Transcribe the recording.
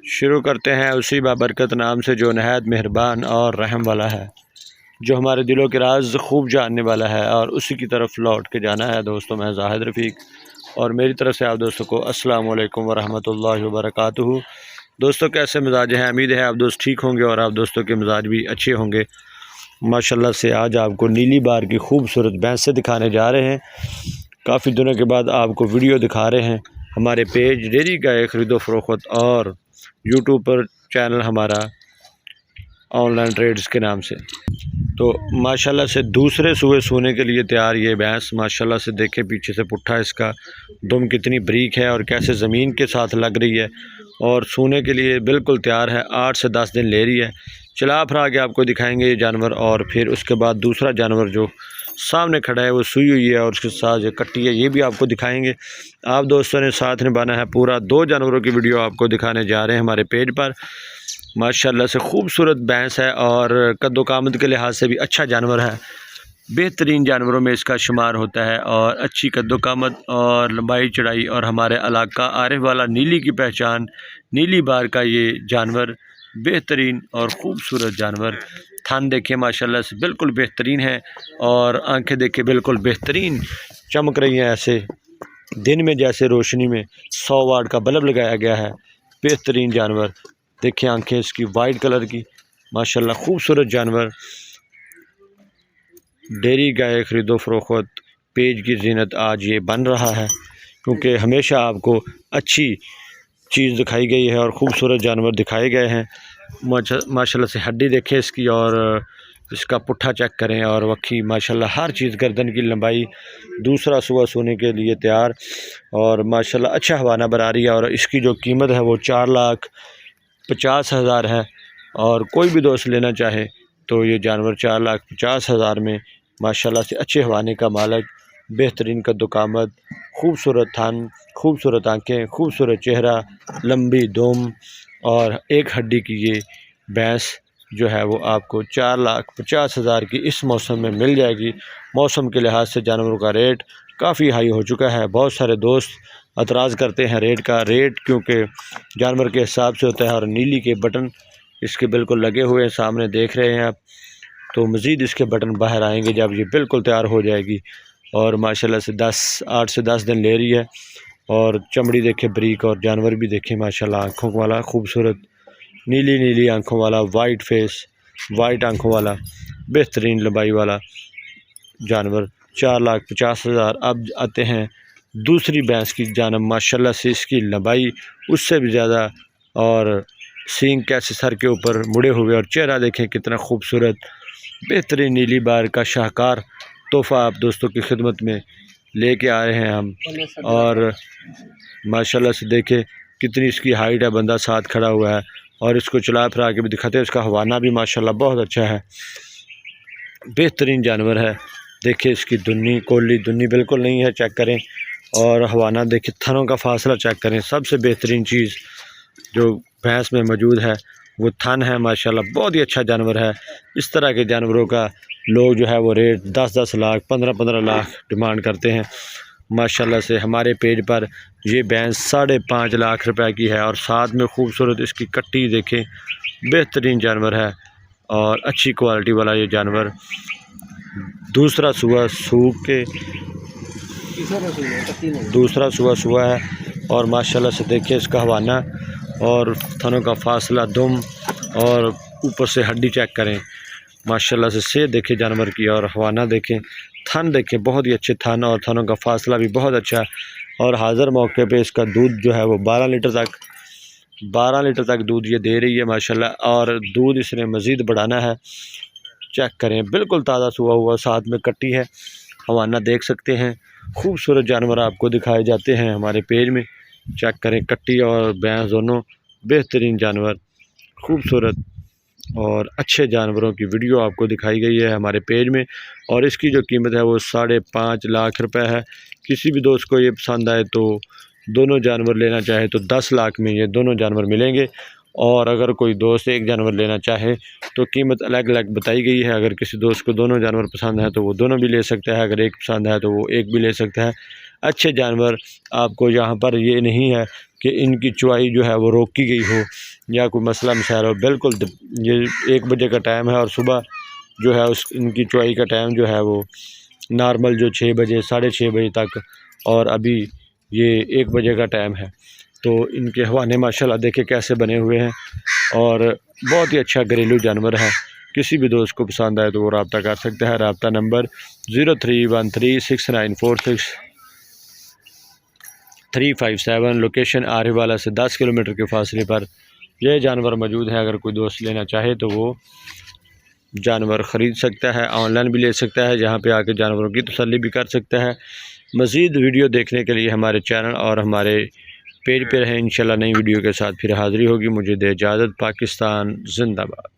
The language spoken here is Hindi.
शुरू करते हैं उसी बाबरकत नाम से जो नहायत मेहरबान और रहम वाला है, जो हमारे दिलों के राज खूब जानने वाला है और उसी की तरफ लौट के जाना है। दोस्तों, मैं जाहिद रफ़ीक और मेरी तरफ से आप दोस्तों को अस्सलाम वालेकुम वरहमतुल्लाहि वबरकातुहू। दोस्तों, कैसे मिजाज हैं? उम्मीद है आप दोस्त ठीक होंगे और आप दोस्तों के मिजाज भी अच्छे होंगे। माशाल्लाह से आज आपको नीली बार की खूबसूरत भैंसें दिखाने जा रहे हैं। काफ़ी दिनों के बाद आपको वीडियो दिखा रहे हैं। हमारे पेज डेयरी गाय ख़रीदो फ़रोख्त और यूट्यूब पर चैनल हमारा ऑनलाइन ट्रेड्स के नाम से। तो माशाल्लाह से दूसरे सूए सोने के लिए तैयार ये भैंस। माशाल्लाह से देखें पीछे से पुट्ठा इसका दुम कितनी बरीक है और कैसे ज़मीन के साथ लग रही है और सोने के लिए बिल्कुल तैयार है। 8 से 10 दिन ले रही है। चला फिर आगे आपको दिखाएंगे ये जानवर और फिर उसके बाद दूसरा जानवर जो सामने खड़ा है वो सूई हुई है और उसके साथ जो कट्टी है ये भी आपको दिखाएंगे। आप दोस्तों ने साथ निभाना है पूरा। 2 जानवरों की वीडियो आपको दिखाने जा रहे हैं हमारे पेज पर। माशाल्लाह से खूबसूरत भैंस है और कद्दो-कामत के लिहाज से भी अच्छा जानवर है। बेहतरीन जानवरों में इसका शुमार होता है और अच्छी कद्दो-कामत और लंबाई चढ़ाई और हमारे इलाका आरिफ वाला नीली की पहचान नीली बार का ये जानवर बेहतरीन और ख़ूबसूरत जानवर। थान देखें माशाल्लाह से बिल्कुल बेहतरीन है और आंखें देखें बिल्कुल बेहतरीन चमक रही हैं, ऐसे दिन में जैसे रोशनी में 100 वाट का बल्ब लगाया गया है। बेहतरीन जानवर देखिए, आंखें इसकी वाइट कलर की माशाल्लाह खूबसूरत जानवर। डेयरी गाय ख़रीदो फ़रोख्त पेज की ज़ीनत आज ये बन रहा है क्योंकि हमेशा आपको अच्छी चीज़ दिखाई गई है और ख़ूबसूरत जानवर दिखाए गए हैं। माशाल्लाह से हड्डी देखें इसकी और इसका पुट्ठा चेक करें और वक्खी माशाल्लाह हर चीज़, गर्दन की लंबाई। दूसरा सुबह सोने के लिए तैयार और माशाल्लाह अच्छा हवाना बना रही है और इसकी जो कीमत है वो 4,50,000 है और कोई भी दोस्त लेना चाहे तो ये जानवर 4,50,000 में माशाल्लाह से अच्छे हवाने का मालिक, बेहतरीन कद्दो-कामत, खूबसूरत थान, खूबसूरत आंखें, खूबसूरत चेहरा, लंबी दुम और एक हड्डी की ये भैंस जो है वो आपको 4,50,000 की इस मौसम में मिल जाएगी। मौसम के लिहाज से जानवरों का रेट काफ़ी हाई हो चुका है। बहुत सारे दोस्त एतराज़ करते हैं रेट क्योंकि जानवर के हिसाब से होता है और नीली के बटन इसके बिल्कुल लगे हुए हैं, सामने देख रहे हैं आप। तो मज़ीद इसके बटन बाहर आएंगे जब ये बिल्कुल तैयार हो जाएगी और माशाल्लाह से 8 से 10 दिन ले रही है और चमड़ी देखे बरीक और जानवर भी देखें माशाल्लाह आँखों वाला खूबसूरत नीली नीली आँखों वाला, वाइट फेस, वाइट आँखों वाला, बेहतरीन लंबाई वाला जानवर। 4,50,000। अब आते हैं दूसरी भैंस की जानब। माशाल्लाह से इसकी लंबाई उससे भी ज़्यादा और सींग कैसे सर के ऊपर मुड़े हुए और चेहरा देखें कितना खूबसूरत। बेहतरीन नीली बार का शाहकार तोहफ़ा आप दोस्तों की खिदमत में लेके आए हैं हम। और माशाल्लाह से देखें कितनी इसकी हाइट है, बंदा साथ खड़ा हुआ है और इसको चला फिरा के भी दिखाते हैं। इसका हवाना भी माशाल्लाह बहुत अच्छा है, बेहतरीन जानवर है। देखिए इसकी दुन्नी कोली दुन्नी बिल्कुल नहीं है, चेक करें और हवाना देखिए, थनों का फासला चेक करें। सबसे बेहतरीन चीज़ जो भैंस में मौजूद है वो थन है। माशाल्लाह बहुत ही अच्छा जानवर है। इस तरह के जानवरों का लोग जो है वो रेट 10-10 लाख 15-15 लाख डिमांड करते हैं। माशाल्लाह से हमारे पेज पर ये भैंस 5.5 लाख रुपए की है और साथ में खूबसूरत इसकी कट्टी देखें, बेहतरीन जानवर है और अच्छी क्वालिटी वाला ये जानवर। दूसरा सुबह सुबह है और माशाल्लाह से देखिए इसका हवाना और थनों का फासला, दुम और ऊपर से हड्डी चेक करें। माशाल्लाह से सेहत देखें जानवर की और हवाना देखें, थन देखें, बहुत ही अच्छे थन और थनों का फासला भी बहुत अच्छा। और हाज़िर मौके पे इसका दूध जो है वो 12 लीटर तक दूध ये दे रही है माशाल्लाह। और दूध इसने मज़ीद बढ़ाना है। चेक करें बिल्कुल ताज़ा सुबह हुआ, साथ में कट्टी है, हवाना देख सकते हैं। खूबसूरत जानवर आपको दिखाए जाते हैं हमारे पेज में। चेक करें कट्टी और भैंस दोनों बेहतरीन जानवर, खूबसूरत और अच्छे जानवरों की वीडियो आपको दिखाई गई है हमारे पेज में और इसकी जो कीमत है वो 5.5 लाख रुपए है। किसी भी दोस्त को ये पसंद आए तो दोनों जानवर लेना चाहे तो 10 लाख में ये दोनों जानवर मिलेंगे और अगर कोई दोस्त एक जानवर लेना चाहे तो कीमत अलग अलग बताई गई है। अगर किसी दोस्त को दोनों जानवर पसंद है तो वो दोनों भी ले सकता है, अगर एक पसंद है तो वो एक भी ले सकता है। अच्छे जानवर आपको यहाँ पर ये नहीं है कि इनकी चुवाई जो है वो रोकी गई हो या कोई मसला मसाइल हो। बिल्कुल ये 1 बजे का टाइम है और सुबह जो है उस इनकी चुवाई का टाइम जो है वो नॉर्मल जो 6 बजे 6:30 बजे तक, और अभी ये 1 बजे का टाइम है। तो इनके हवाने माशाल्लाह देखे कैसे बने हुए हैं और बहुत ही अच्छा घरेलू जानवर है। किसी भी दोस्त को पसंद आए तो वो रब्ता कर सकता है। रब्ता नंबर 031369465357। लोकेशन आरिवाला से 10 किलोमीटर के फासले पर यह जानवर मौजूद है। अगर कोई दोस्त लेना चाहे तो वो जानवर ख़रीद सकता है, ऑनलाइन भी ले सकता है, जहाँ पे आके जानवरों की तसल्ली भी कर सकता है। मज़ीद वीडियो देखने के लिए हमारे चैनल और हमारे पेज पे रहें। इंशाल्लाह नई वीडियो के साथ फिर हाज़िरी होगी। मुझे दे इजाज़त। पाकिस्तान जिंदाबाद।